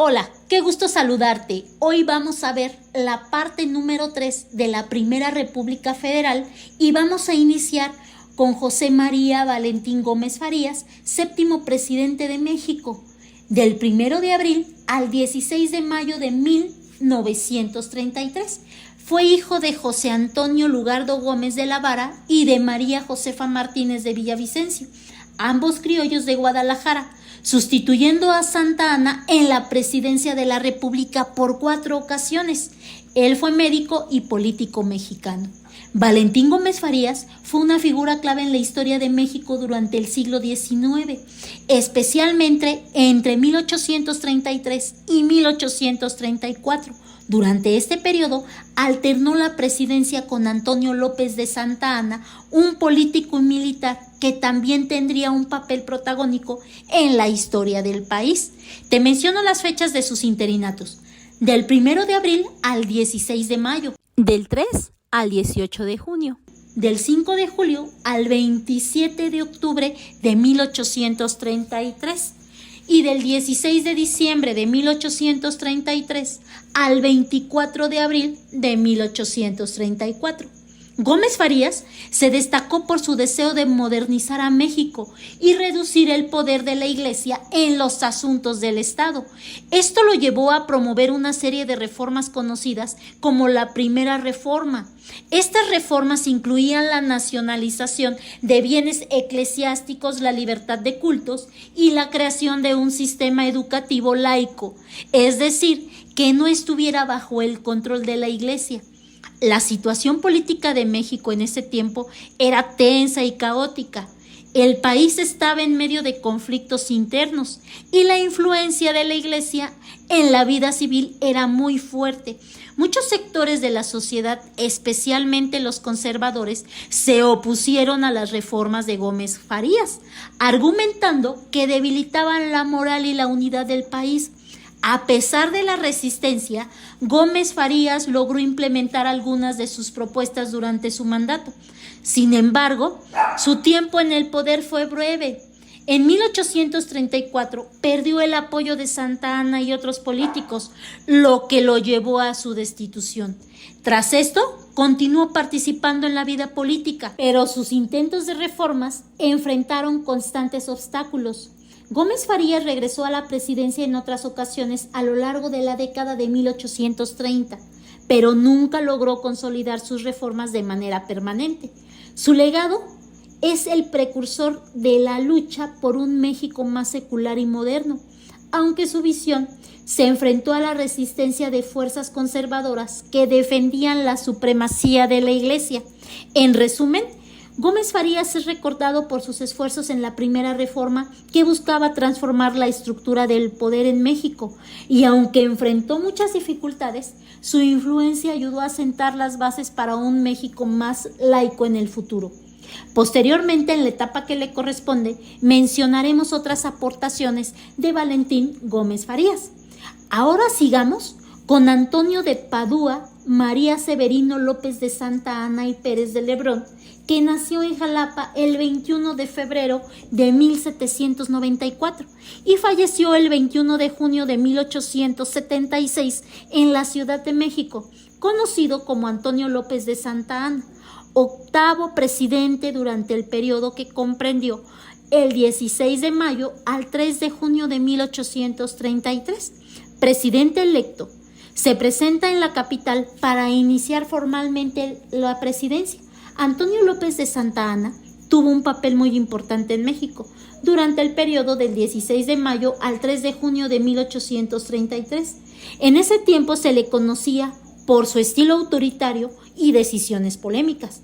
Hola, qué gusto saludarte. Hoy vamos a ver la parte número 3 de la Primera República Federal y vamos a iniciar con José María Valentín Gómez Farías, séptimo presidente de México, del 1 de abril al 16 de mayo de 1933. Fue hijo de José Antonio Lugardo Gómez de la Vara y de María Josefa Martínez de Villavicencio, ambos criollos de Guadalajara, sustituyendo a Santa Anna en la presidencia de la República por 4 ocasiones. Él fue médico y político mexicano. Valentín Gómez Farías fue una figura clave en la historia de México durante el siglo XIX, especialmente entre 1833 y 1834. Durante este periodo alternó la presidencia con Antonio López de Santa Anna, un político y militar que también tendría un papel protagónico en la historia del país. Te menciono las fechas de sus interinatos: del 1 de abril al 16 de mayo, del 3 al 18 de junio, del 5 de julio al 27 de octubre de 1833 y del 16 de diciembre de 1833 al 24 de abril de 1834. Gómez Farías se destacó por su deseo de modernizar a México y reducir el poder de la Iglesia en los asuntos del Estado. Esto lo llevó a promover una serie de reformas conocidas como la Primera Reforma. Estas reformas incluían la nacionalización de bienes eclesiásticos, la libertad de cultos y la creación de un sistema educativo laico, es decir, que no estuviera bajo el control de la Iglesia. La situación política de México en ese tiempo era tensa y caótica. El país estaba en medio de conflictos internos y la influencia de la Iglesia en la vida civil era muy fuerte. Muchos sectores de la sociedad, especialmente los conservadores, se opusieron a las reformas de Gómez Farías, argumentando que debilitaban la moral y la unidad del país. A pesar de la resistencia, Gómez Farías logró implementar algunas de sus propuestas durante su mandato. Sin embargo, su tiempo en el poder fue breve. En 1834 perdió el apoyo de Santa Anna y otros políticos, lo que lo llevó a su destitución. Tras esto, continuó participando en la vida política, pero sus intentos de reformas enfrentaron constantes obstáculos. Gómez Farías regresó a la presidencia en otras ocasiones a lo largo de la década de 1830, pero nunca logró consolidar sus reformas de manera permanente. Su legado es el precursor de la lucha por un México más secular y moderno, aunque su visión se enfrentó a la resistencia de fuerzas conservadoras que defendían la supremacía de la Iglesia. En resumen, Gómez Farías es recordado por sus esfuerzos en la Primera Reforma, que buscaba transformar la estructura del poder en México, y aunque enfrentó muchas dificultades, su influencia ayudó a sentar las bases para un México más laico en el futuro. Posteriormente, en la etapa que le corresponde, mencionaremos otras aportaciones de Valentín Gómez Farías. Ahora sigamos con Antonio de Padua, María Severino López de Santa Anna y Pérez de Lebrón, que nació en Jalapa el 21 de febrero de 1794 y falleció el 21 de junio de 1876 en la Ciudad de México, conocido como Antonio López de Santa Anna, octavo presidente durante el periodo que comprendió el 16 de mayo al 3 de junio de 1833. Presidente electo, se presenta en la capital para iniciar formalmente la presidencia. Antonio López de Santa Anna tuvo un papel muy importante en México durante el periodo del 16 de mayo al 3 de junio de 1833. En ese tiempo se le conocía por su estilo autoritario y decisiones polémicas.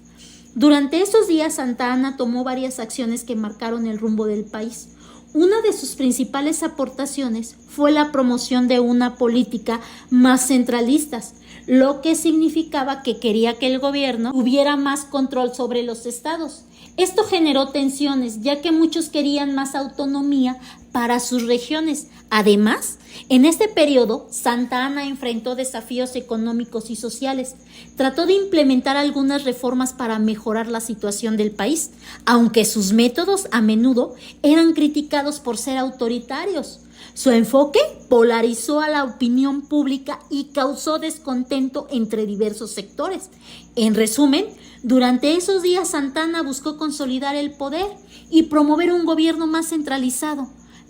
Durante esos días, Santa Anna tomó varias acciones que marcaron el rumbo del país. Una de sus principales aportaciones fue la promoción de una política más centralista, lo que significaba que quería que el gobierno tuviera más control sobre los estados. Esto generó tensiones, ya que muchos querían más autonomía para sus regiones. Además, en este periodo, Santa Anna enfrentó desafíos económicos y sociales. Trató de implementar algunas reformas para mejorar la situación del país, aunque sus métodos a menudo eran criticados por ser autoritarios. Su enfoque polarizó a la opinión pública y causó descontento entre diversos sectores. En resumen, durante esos días Santa Anna buscó consolidar el poder y promover un gobierno más centralizado,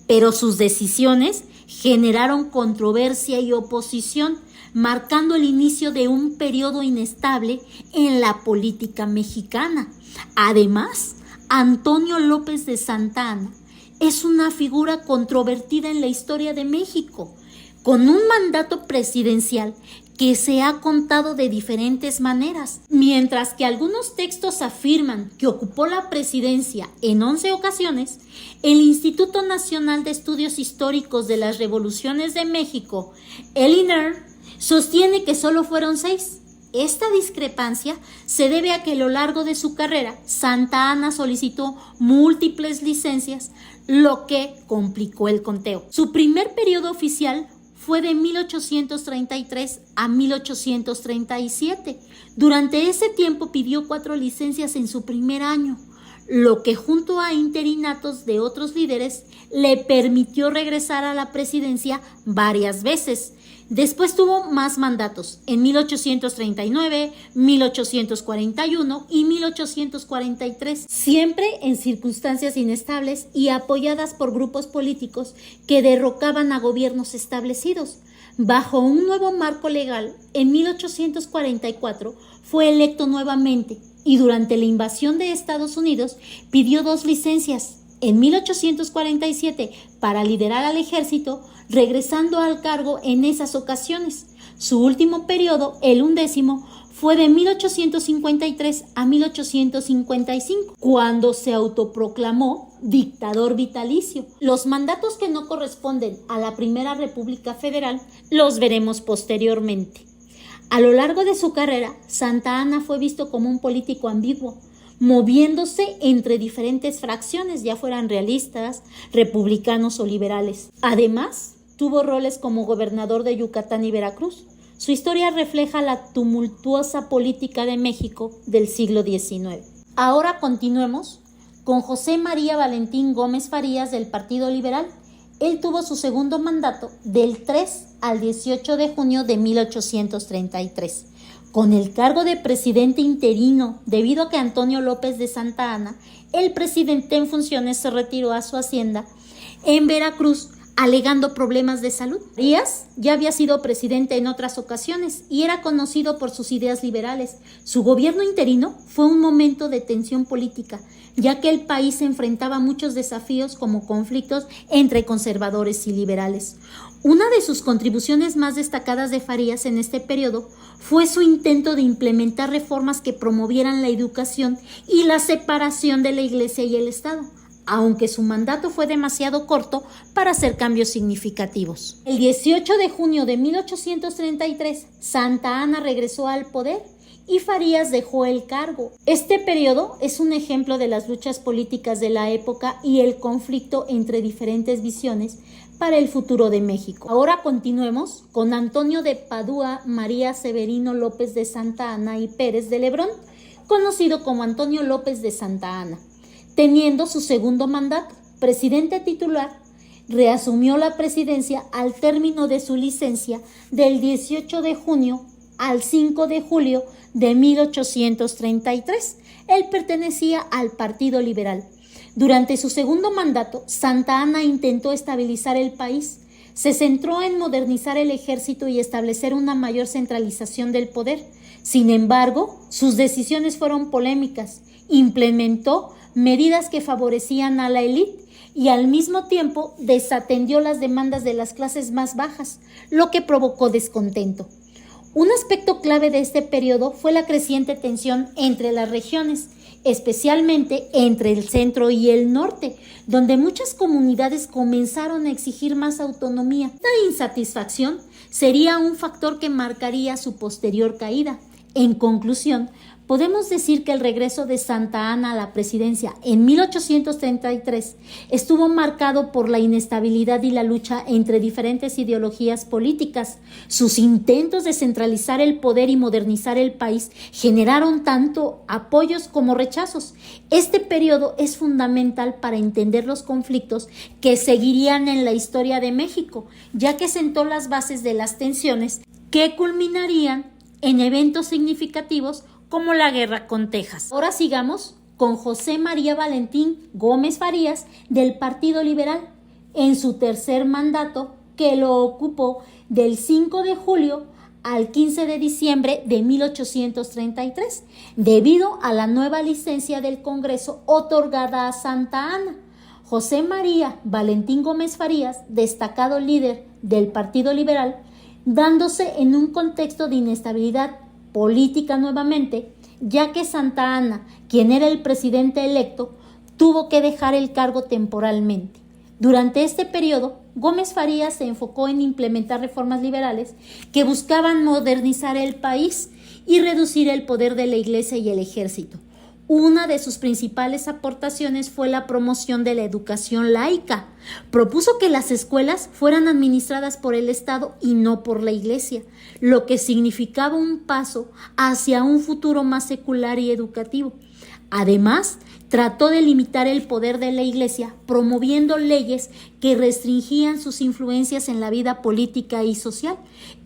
pero sus decisiones generaron controversia y oposición, marcando el inicio de un periodo inestable en la política mexicana. Además, Antonio López de Santa Anna es una figura controvertida en la historia de México, con un mandato presidencial que se ha contado de diferentes maneras. Mientras que algunos textos afirman que ocupó la presidencia en 11 ocasiones, el Instituto Nacional de Estudios Históricos de las Revoluciones de México, el INER, sostiene que solo fueron 6. Esta discrepancia se debe a que a lo largo de su carrera, Santa Anna solicitó múltiples licencias, lo que complicó el conteo. Su primer periodo oficial fue de 1833 a 1837. Durante ese tiempo pidió 4 licencias en su primer año, lo que junto a interinatos de otros líderes le permitió regresar a la presidencia varias veces. Después tuvo más mandatos en 1839, 1841 y 1843, siempre en circunstancias inestables y apoyadas por grupos políticos que derrocaban a gobiernos establecidos. Bajo un nuevo marco legal, en 1844 fue electo nuevamente y durante la invasión de Estados Unidos pidió 2 licencias. En 1847 para liderar al ejército, regresando al cargo en esas ocasiones. Su último periodo, el 11º, fue de 1853 a 1855, cuando se autoproclamó dictador vitalicio. Los mandatos que no corresponden a la Primera República Federal los veremos posteriormente. A lo largo de su carrera, Santa Anna fue visto como un político ambiguo, moviéndose entre diferentes fracciones, ya fueran realistas, republicanos o liberales. Además, tuvo roles como gobernador de Yucatán y Veracruz. Su historia refleja la tumultuosa política de México del siglo XIX. Ahora continuemos con José María Valentín Gómez Farías del Partido Liberal. Él tuvo su segundo mandato del 3 al 18 de junio de 1833. Con el cargo de presidente interino, debido a que Antonio López de Santa Anna, el presidente en funciones, se retiró a su hacienda en Veracruz, alegando problemas de salud. Farías ya había sido presidente en otras ocasiones y era conocido por sus ideas liberales. Su gobierno interino fue un momento de tensión política, ya que el país se enfrentaba a muchos desafíos como conflictos entre conservadores y liberales. Una de sus contribuciones más destacadas de Farías en este periodo fue su intento de implementar reformas que promovieran la educación y la separación de la Iglesia y el Estado, aunque su mandato fue demasiado corto para hacer cambios significativos. El 18 de junio de 1833, Santa Anna regresó al poder y Farías dejó el cargo. Este periodo es un ejemplo de las luchas políticas de la época y el conflicto entre diferentes visiones para el futuro de México. Ahora continuemos con Antonio de Padua María Severino López de Santa Anna y Pérez de Lebrón, conocido como Antonio López de Santa Anna. Teniendo su segundo mandato, presidente titular, reasumió la presidencia al término de su licencia del 18 de junio al 5 de julio de 1833. Él pertenecía al Partido Liberal. Durante su segundo mandato, Santa Anna intentó estabilizar el país. Se centró en modernizar el ejército y establecer una mayor centralización del poder. Sin embargo, sus decisiones fueron polémicas. Implementó medidas que favorecían a la élite y al mismo tiempo desatendió las demandas de las clases más bajas, lo que provocó descontento. Un aspecto clave de este periodo fue la creciente tensión entre las regiones, especialmente entre el centro y el norte, donde muchas comunidades comenzaron a exigir más autonomía. Esta insatisfacción sería un factor que marcaría su posterior caída. En conclusión, podemos decir que el regreso de Santa Anna a la presidencia en 1833 estuvo marcado por la inestabilidad y la lucha entre diferentes ideologías políticas. Sus intentos de centralizar el poder y modernizar el país generaron tanto apoyos como rechazos. Este periodo es fundamental para entender los conflictos que seguirían en la historia de México, ya que sentó las bases de las tensiones que culminarían en eventos significativos como la guerra con Texas. Ahora sigamos con José María Valentín Gómez Farías del Partido Liberal en su tercer mandato, que lo ocupó del 5 de julio al 15 de diciembre de 1833, debido a la nueva licencia del Congreso otorgada a Santa Anna. José María Valentín Gómez Farías, destacado líder del Partido Liberal, dándose en un contexto de inestabilidad política nuevamente, ya que Santa Anna, quien era el presidente electo, tuvo que dejar el cargo temporalmente. Durante este periodo, Gómez Farías se enfocó en implementar reformas liberales que buscaban modernizar el país y reducir el poder de la Iglesia y el ejército. Una de sus principales aportaciones fue la promoción de la educación laica. Propuso que las escuelas fueran administradas por el Estado y no por la Iglesia, lo que significaba un paso hacia un futuro más secular y educativo. Además, trató de limitar el poder de la Iglesia, promoviendo leyes que restringían sus influencias en la vida política y social.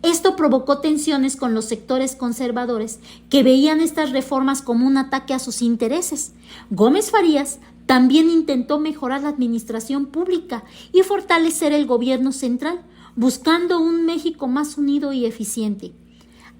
Esto provocó tensiones con los sectores conservadores que veían estas reformas como un ataque a sus intereses. Gómez Farías también intentó mejorar la administración pública y fortalecer el gobierno central, buscando un México más unido y eficiente.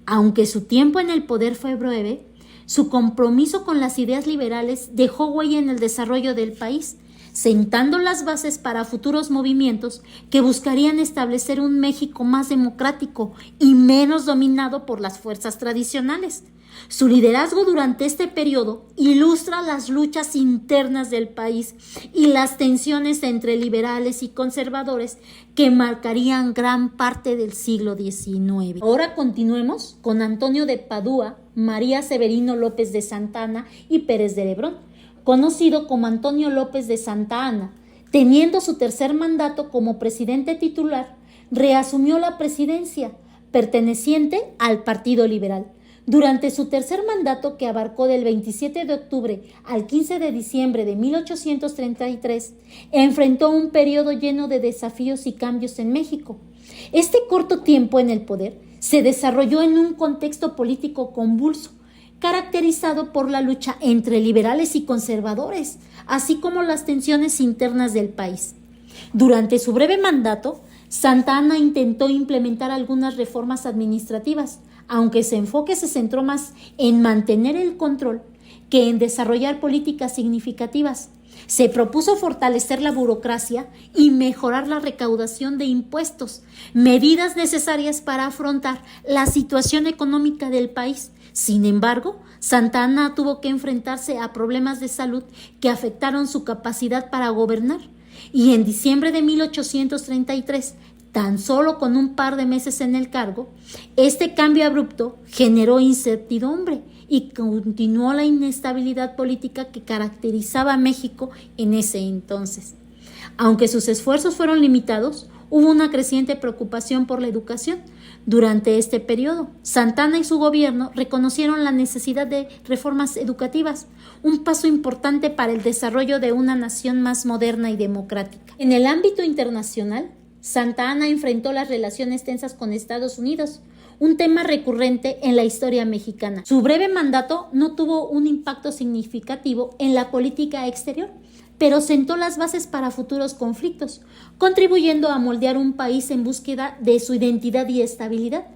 Aunque su tiempo en el poder fue breve, su compromiso con las ideas liberales dejó huella en el desarrollo del país, sentando las bases para futuros movimientos que buscarían establecer un México más democrático y menos dominado por las fuerzas tradicionales. Su liderazgo durante este periodo ilustra las luchas internas del país y las tensiones entre liberales y conservadores que marcarían gran parte del siglo XIX. Ahora continuemos con Antonio de Padua, María Severino López de Santa Anna y Pérez de Lebrón, conocido como Antonio López de Santa Anna. Teniendo su tercer mandato como presidente titular, reasumió la presidencia, perteneciente al Partido Liberal. Durante su tercer mandato, que abarcó del 27 de octubre al 15 de diciembre de 1833, enfrentó un periodo lleno de desafíos y cambios en México. Este corto tiempo en el poder se desarrolló en un contexto político convulso, caracterizado por la lucha entre liberales y conservadores, así como las tensiones internas del país. Durante su breve mandato, Santa Anna intentó implementar algunas reformas administrativas, aunque su enfoque se centró más en mantener el control que en desarrollar políticas significativas. Se propuso fortalecer la burocracia y mejorar la recaudación de impuestos, medidas necesarias para afrontar la situación económica del país. Sin embargo, Santa Anna tuvo que enfrentarse a problemas de salud que afectaron su capacidad para gobernar. Y en diciembre de 1833, tan solo con un par de meses en el cargo, este cambio abrupto generó incertidumbre y continuó la inestabilidad política que caracterizaba a México en ese entonces. Aunque sus esfuerzos fueron limitados, hubo una creciente preocupación por la educación. Durante este periodo, Santa Anna y su gobierno reconocieron la necesidad de reformas educativas, un paso importante para el desarrollo de una nación más moderna y democrática. En el ámbito internacional, Santa Anna enfrentó las relaciones tensas con Estados Unidos, un tema recurrente en la historia mexicana. Su breve mandato no tuvo un impacto significativo en la política exterior, pero sentó las bases para futuros conflictos, contribuyendo a moldear un país en búsqueda de su identidad y estabilidad.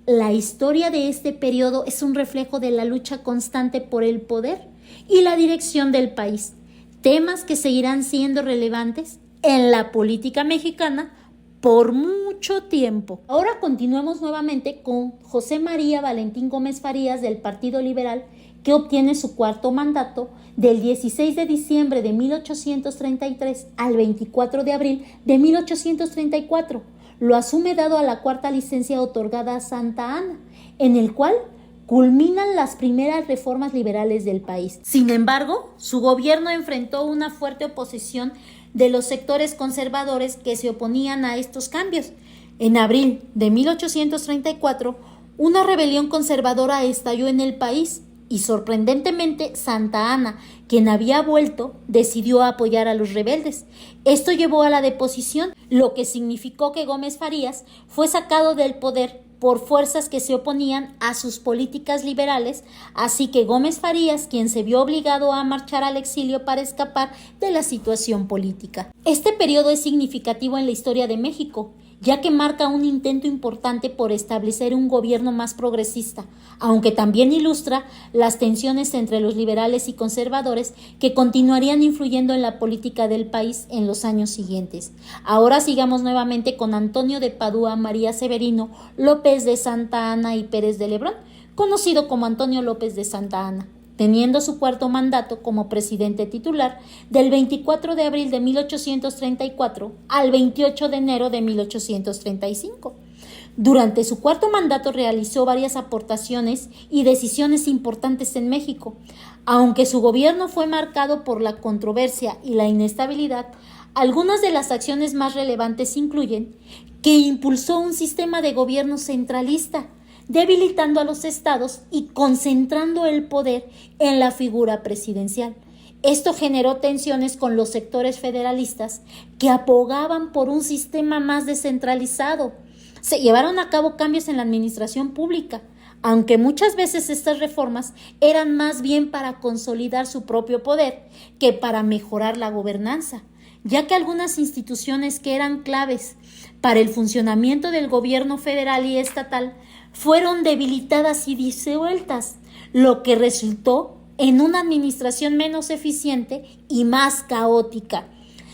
La historia de este periodo es un reflejo de la lucha constante por el poder y la dirección del país, temas que seguirán siendo relevantes en la política mexicana por mucho tiempo. Ahora continuemos nuevamente con José María Valentín Gómez Farías del Partido Liberal, que obtiene su cuarto mandato del 16 de diciembre de 1833 al 24 de abril de 1834. Lo asume dado a la cuarta licencia otorgada a Santa Anna, en el cual culminan las primeras reformas liberales del país. Sin embargo, su gobierno enfrentó una fuerte oposición de los sectores conservadores que se oponían a estos cambios. En abril de 1834, una rebelión conservadora estalló en el país y sorprendentemente Santa Anna, quien había vuelto, decidió apoyar a los rebeldes. Esto llevó a la deposición, lo que significó que Gómez Farías fue sacado del poder por fuerzas que se oponían a sus políticas liberales, así que Gómez Farías, quien se vio obligado a marchar al exilio para escapar de la situación política. Este periodo es significativo en la historia de México, ya que marca un intento importante por establecer un gobierno más progresista, aunque también ilustra las tensiones entre los liberales y conservadores que continuarían influyendo en la política del país en los años siguientes. Ahora sigamos nuevamente con Antonio de Padua María Severino López de Santa Anna y Pérez de Lebrón, conocido como Antonio López de Santa Anna, teniendo su cuarto mandato como presidente titular del 24 de abril de 1834 al 28 de enero de 1835. Durante su cuarto mandato realizó varias aportaciones y decisiones importantes en México. Aunque su gobierno fue marcado por la controversia y la inestabilidad, algunas de las acciones más relevantes incluyen que impulsó un sistema de gobierno centralista, debilitando a los estados y concentrando el poder en la figura presidencial. Esto generó tensiones con los sectores federalistas que abogaban por un sistema más descentralizado. Se llevaron a cabo cambios en la administración pública, aunque muchas veces estas reformas eran más bien para consolidar su propio poder que para mejorar la gobernanza, ya que algunas instituciones que eran claves para el funcionamiento del gobierno federal y estatal fueron debilitadas y disueltas, lo que resultó en una administración menos eficiente y más caótica.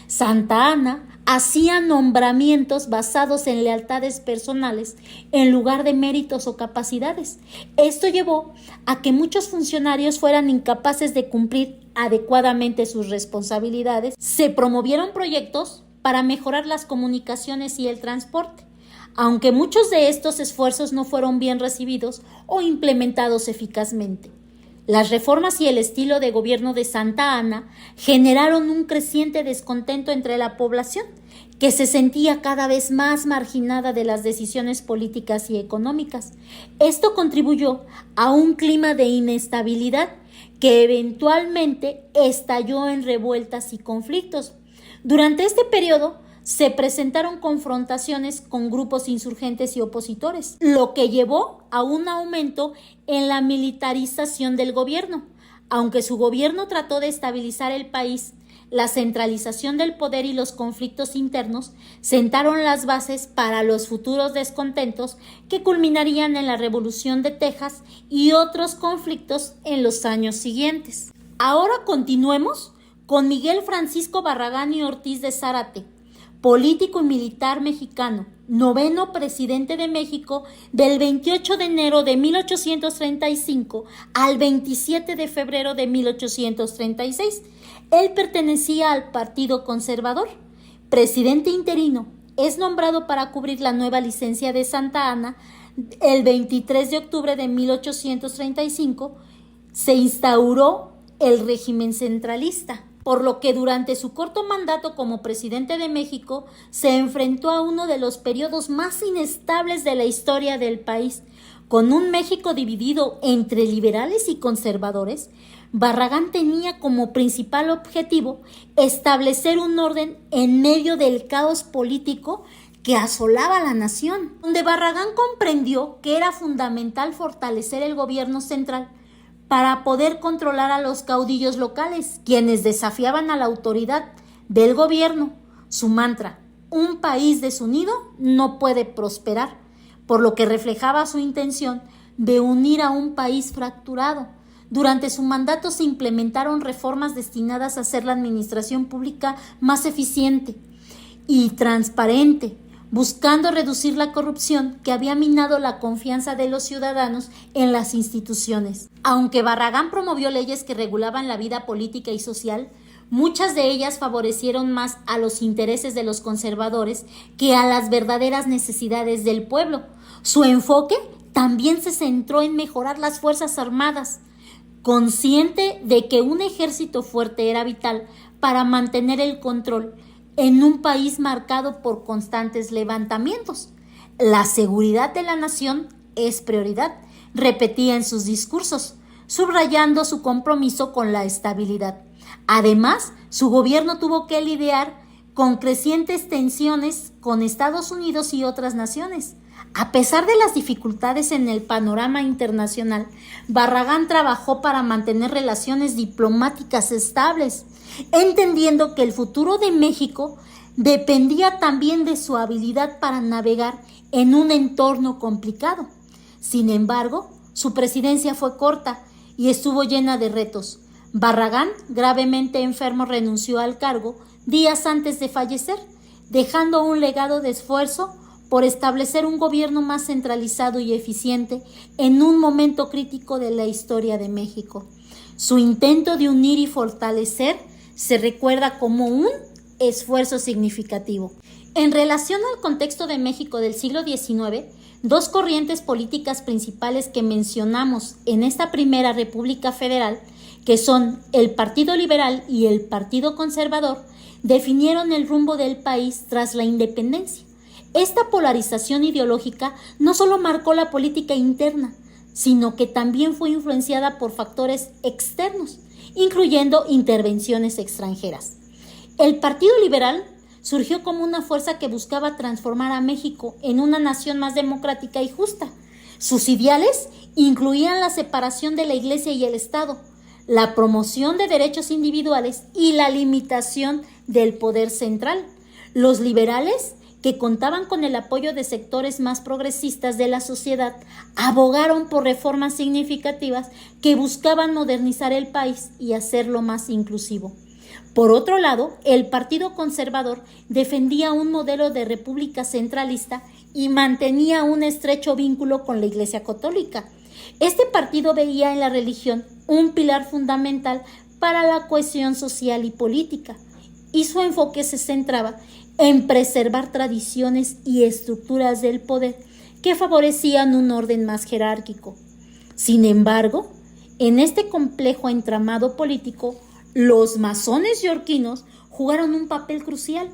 Santa Anna hacía nombramientos basados en lealtades personales en lugar de méritos o capacidades. Esto llevó a que muchos funcionarios fueran incapaces de cumplir adecuadamente sus responsabilidades. Se promovieron proyectos para mejorar las comunicaciones y el transporte, aunque muchos de estos esfuerzos no fueron bien recibidos o implementados eficazmente. Las reformas y el estilo de gobierno de Santa Anna generaron un creciente descontento entre la población, que se sentía cada vez más marginada de las decisiones políticas y económicas. Esto contribuyó a un clima de inestabilidad que eventualmente estalló en revueltas y conflictos. Durante este periodo se presentaron confrontaciones con grupos insurgentes y opositores, lo que llevó a un aumento en la militarización del gobierno. Aunque su gobierno trató de estabilizar el país, la centralización del poder y los conflictos internos sentaron las bases para los futuros descontentos que culminarían en la Revolución de Texas y otros conflictos en los años siguientes. Ahora continuemos con Miguel Francisco Barragán y Ortiz de Zárate, político y militar mexicano, noveno presidente de México del 28 de enero de 1835 al 27 de febrero de 1836. Él pertenecía al Partido Conservador. Presidente interino, es nombrado para cubrir la nueva licencia de Santa Anna. El 23 de octubre de 1835 se instauró el régimen centralista, por lo que durante su corto mandato como presidente de México se enfrentó a uno de los periodos más inestables de la historia del país. Con un México dividido entre liberales y conservadores, Barragán tenía como principal objetivo establecer un orden en medio del caos político que asolaba a la nación, donde Barragán comprendió que era fundamental fortalecer el gobierno central para poder controlar a los caudillos locales, quienes desafiaban a la autoridad del gobierno. Su mantra, un país desunido no puede prosperar, por lo que reflejaba su intención de unir a un país fracturado. Durante su mandato se implementaron reformas destinadas a hacer la administración pública más eficiente y transparente, buscando reducir la corrupción que había minado la confianza de los ciudadanos en las instituciones. Aunque Barragán promovió leyes que regulaban la vida política y social, Muchas de ellas favorecieron más a los intereses de los conservadores que a las verdaderas necesidades del pueblo. Su enfoque también se centró en mejorar las fuerzas armadas, consciente de que un ejército fuerte era vital para mantener el control en un país marcado por constantes levantamientos. La seguridad de la nación es prioridad, repetía en sus discursos, subrayando su compromiso con la estabilidad. Además, su gobierno tuvo que lidiar con crecientes tensiones con Estados Unidos y otras naciones. A pesar de las dificultades en el panorama internacional, Barragán trabajó para mantener relaciones diplomáticas estables, entendiendo que el futuro de México dependía también de su habilidad para navegar en un entorno complicado. Sin embargo, su presidencia fue corta y estuvo llena de retos. Barragán, gravemente enfermo, renunció al cargo días antes de fallecer, dejando un legado de esfuerzo por establecer un gobierno más centralizado y eficiente en un momento crítico de la historia de México. Su intento de unir y fortalecer se recuerda como un esfuerzo significativo. En relación al contexto de México del siglo XIX, dos corrientes políticas principales que mencionamos en esta primera República Federal, que son el Partido Liberal y el Partido Conservador, definieron el rumbo del país tras la independencia. Esta polarización ideológica no solo marcó la política interna, sino que también fue influenciada por factores externos, incluyendo intervenciones extranjeras. El Partido Liberal surgió como una fuerza que buscaba transformar a México en una nación más democrática y justa. Sus ideales incluían la separación de la Iglesia y el Estado, la promoción de derechos individuales y la limitación del poder central. Los liberales, que contaban con el apoyo de sectores más progresistas de la sociedad, abogaron por reformas significativas que buscaban modernizar el país y hacerlo más inclusivo. Por otro lado, el Partido Conservador defendía un modelo de república centralista y mantenía un estrecho vínculo con la Iglesia Católica. Este partido veía en la religión un pilar fundamental para la cohesión social y política, y su enfoque se centraba en preservar tradiciones y estructuras del poder que favorecían un orden más jerárquico. Sin embargo, en este complejo entramado político, los masones yorquinos jugaron un papel crucial.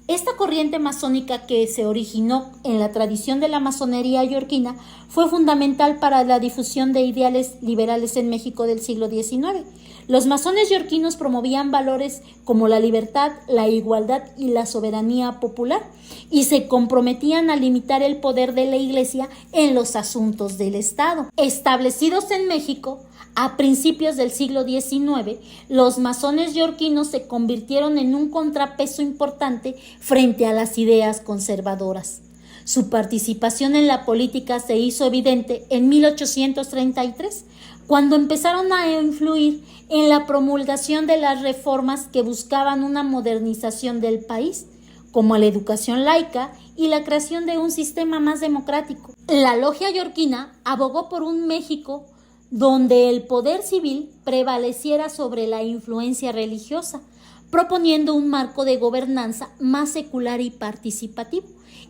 Esta corriente masónica, que se originó en la tradición de la masonería yorquina, fue fundamental para la difusión de ideales liberales en México del siglo XIX. Los masones yorquinos promovían valores como la libertad, la igualdad y la soberanía popular, y se comprometían a limitar el poder de la Iglesia en los asuntos del Estado. Establecidos en México a principios del siglo XIX, los masones yorquinos se convirtieron en un contrapeso importante frente a las ideas conservadoras. Su participación en la política se hizo evidente en 1833, cuando empezaron a influir en la promulgación de las reformas que buscaban una modernización del país, como la educación laica y la creación de un sistema más democrático. La logia yorquina abogó por un México donde el poder civil prevaleciera sobre la influencia religiosa, proponiendo un marco de gobernanza más secular y participativo.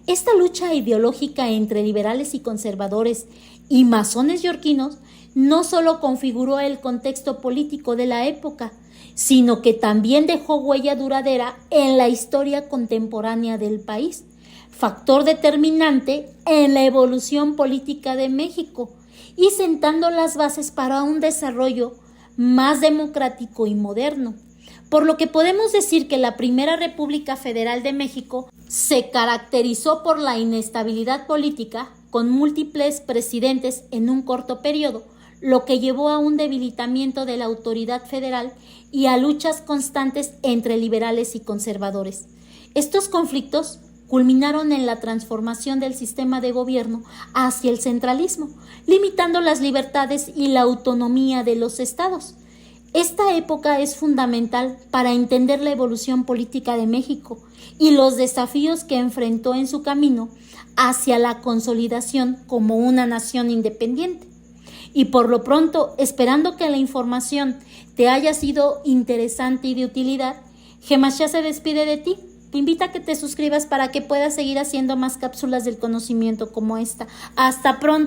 Esta lucha ideológica entre liberales y conservadores y masones yorquinos no solo configuró el contexto político de la época, sino que también dejó huella duradera en la historia contemporánea del país, factor determinante en la evolución política de México y sentando las bases para un desarrollo más democrático y moderno. Por lo que podemos decir que la Primera República Federal de México se caracterizó por la inestabilidad política, con múltiples presidentes en un corto periodo, lo que llevó a un debilitamiento de la autoridad federal y a luchas constantes entre liberales y conservadores. Estos conflictos culminaron en la transformación del sistema de gobierno hacia el centralismo, limitando las libertades y la autonomía de los estados. Esta época es fundamental para entender la evolución política de México y los desafíos que enfrentó en su camino hacia la consolidación como una nación independiente. Y por lo pronto, esperando que la información te haya sido interesante y de utilidad, Gemashiach se despide de ti. Te invita a que te suscribas para que puedas seguir haciendo más cápsulas del conocimiento como esta. Hasta pronto.